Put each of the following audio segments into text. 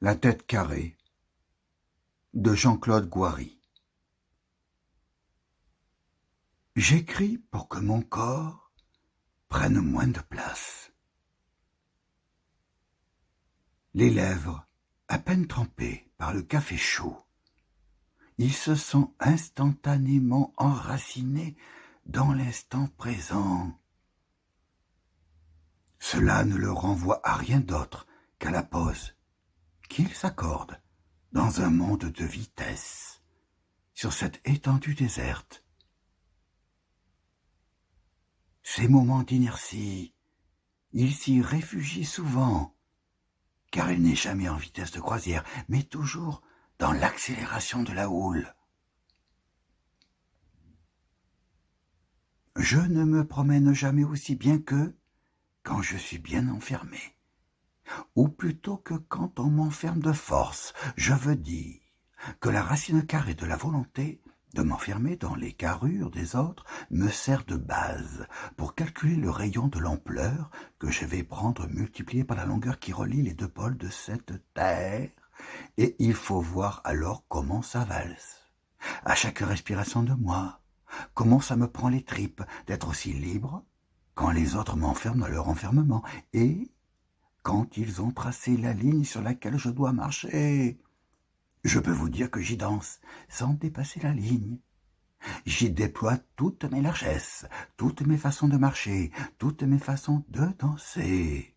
La tête carrée de Jean-Claude Gouary. J'écris pour que mon corps prenne moins de place. Les lèvres, à peine trempées par le café chaud, ils se sont instantanément enracinés dans l'instant présent. Cela ne leur renvoie à rien d'autre qu'à la pause qu'ils s'accordent dans un monde de vitesse, sur cette étendue déserte. Ces moments d'inertie, ils s'y réfugient souvent, car il n'est jamais en vitesse de croisière, mais toujours dans l'accélération de la houle. Je ne me promène jamais aussi bien que quand je suis bien enfermé, ou plutôt que quand on m'enferme de force. Je veux dire que la racine carrée de la volonté de m'enfermer dans les carrures des autres me sert de base pour calculer le rayon de l'ampleur que je vais prendre multiplié par la longueur qui relie les deux pôles de cette terre, et il faut voir alors comment ça valse. À chaque respiration de moi, comment ça me prend les tripes d'être aussi libre quand les autres m'enferment dans leur enfermement, et quand ils ont tracé la ligne sur laquelle je dois marcher. Je peux vous dire que j'y danse, sans dépasser la ligne. J'y déploie toutes mes largesses, toutes mes façons de marcher, toutes mes façons de danser.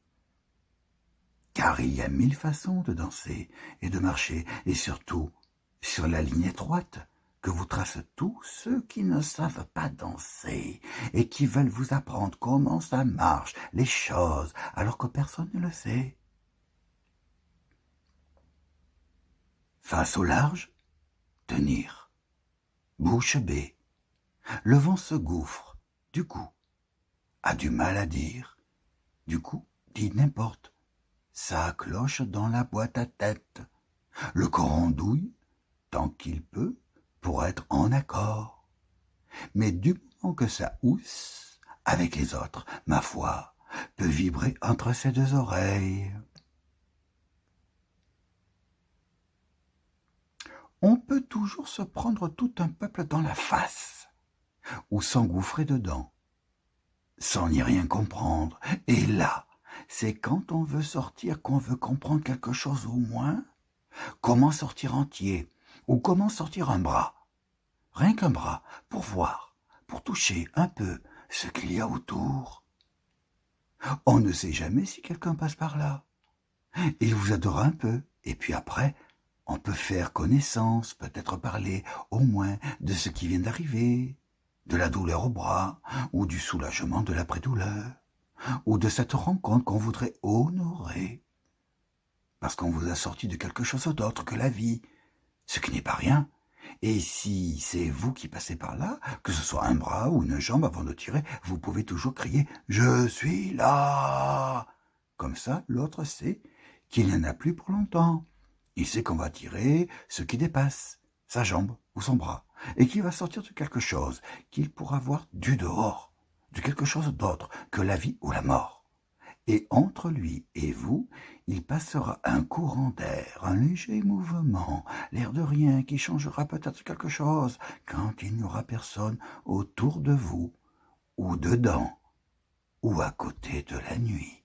Car il y a 1000 façons de danser et de marcher, et surtout sur la ligne étroite que vous tracent tous ceux qui ne savent pas danser et qui veulent vous apprendre comment ça marche, les choses, alors que personne ne le sait. Face au large, tenir. Bouche bée. Le vent se gouffre, du coup, a du mal à dire, du coup, dit n'importe. Ça cloche dans la boîte à tête. Le corps andouille, tant qu'il peut, pour être en accord. Mais du moment que ça housse, avec les autres, ma foi, peut vibrer entre ses deux oreilles. On peut toujours se prendre tout un peuple dans la face, ou s'engouffrer dedans, sans n'y rien comprendre. Et là, c'est quand on veut sortir qu'on veut comprendre quelque chose au moins. Comment sortir entier, ou comment sortir un bras, rien qu'un bras, pour voir, pour toucher un peu ce qu'il y a autour. On ne sait jamais si quelqu'un passe par là. Il vous adore un peu, et puis après, on peut faire connaissance, peut-être parler au moins de ce qui vient d'arriver, de la douleur au bras, ou du soulagement de l'après-douleur, ou de cette rencontre qu'on voudrait honorer, parce qu'on vous a sorti de quelque chose d'autre que la vie, ce qui n'est pas rien. Et si c'est vous qui passez par là, que ce soit un bras ou une jambe avant de tirer, vous pouvez toujours crier « Je suis là !» Comme ça, l'autre sait qu'il n'y en a plus pour longtemps. Il sait qu'on va tirer ce qui dépasse, sa jambe ou son bras, et qu'il va sortir de quelque chose, qu'il pourra voir du dehors, de quelque chose d'autre que la vie ou la mort. Et entre lui et vous, il passera un courant d'air, un léger mouvement, l'air de rien qui changera peut-être quelque chose quand il n'y aura personne autour de vous, ou dedans, ou à côté de la nuit.